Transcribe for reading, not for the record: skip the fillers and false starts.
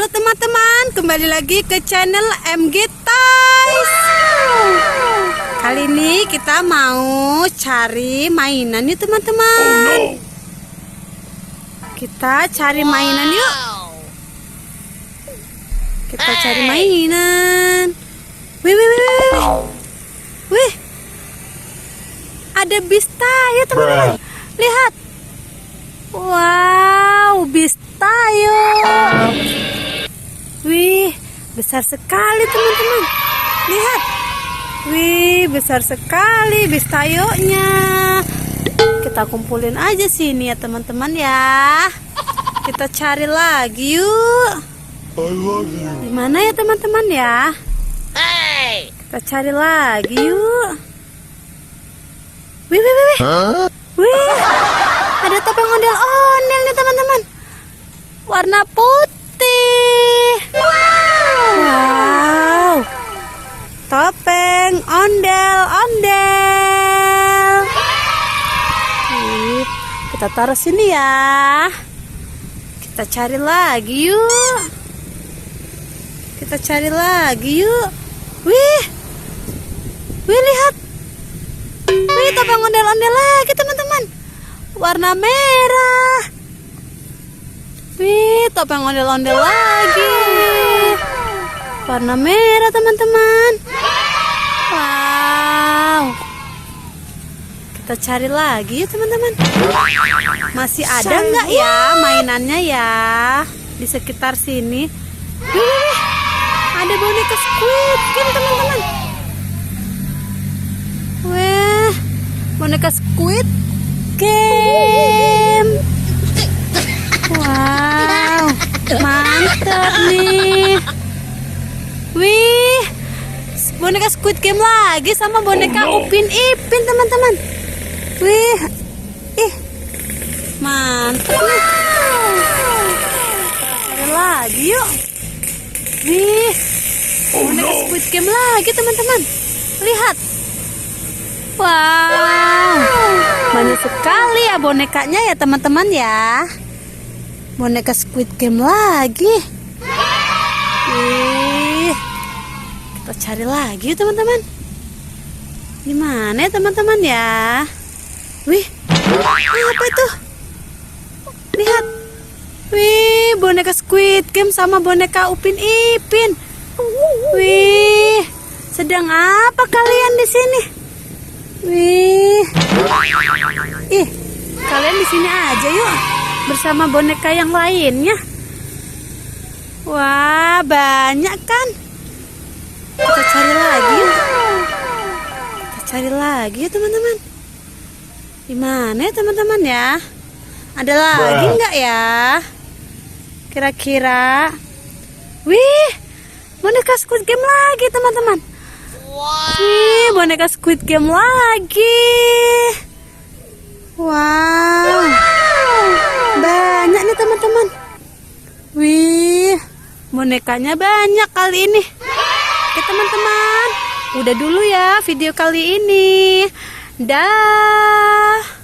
Halo teman-teman, kembali lagi ke channel MG Toys. Kali ini kita mau cari mainan yuk teman-teman. Kita cari mainan yuk. Kita cari mainan. Wih. Ada bis tayo teman-teman. Lihat. Wow, bis tayo. Wih, besar sekali teman-teman. Lihat. Wih, besar sekali bis tayonya. Kita kumpulin aja sini ya teman-teman ya. Kita cari lagi yuk. Di mana ya teman-teman ya? Kita cari lagi yuk. Wih. Wih, ada topeng ondel-ondel nih teman-teman. Warna putih. Wow. Topeng ondel-ondel. Kita taruh sini ya. Kita cari lagi yuk. Kita cari lagi yuk. Wih, lihat. Wih, topeng ondel-ondel lagi teman-teman. Warna merah. Wih, topeng ondel-ondel lagi. Warna merah teman-teman. Wow. Kita cari lagi ya teman-teman. Masih ada nggak ya mainannya ya di sekitar sini? Wih, ada boneka Squid Game teman-teman. Wah, boneka Squid Game. Wow, mantap nih. Wih, boneka Squid Game lagi sama boneka Upin Ipin teman-teman. Wih, mantap nih. Ada lagi yuk. Wih, boneka Squid Game lagi teman-teman. Lihat. Wow, banyak sekali ya bonekanya ya teman-teman ya. Boneka Squid Game lagi. Wih, kita cari lagi teman-teman. Di mana ya teman-teman ya? Wih, apa itu? Lihat. Wih, boneka Squid Game sama boneka Upin Ipin. Wih, sedang apa kalian di sini? Wih, kalian di sini aja yuk bersama boneka yang lainnya. Wah, banyak kan? Kita cari lagi yuk. Kita cari lagi ya teman-teman. Di mana ya teman-teman ya? Ada lagi nggak ya? Kira-kira? Wih, boneka Squid Game lagi teman-teman. Wih, boneka Squid Game lagi. Wow, banyak nih teman-teman. Wih, bonekanya banyak kali ini. Oke teman-teman, udah dulu ya video kali ini. Dah.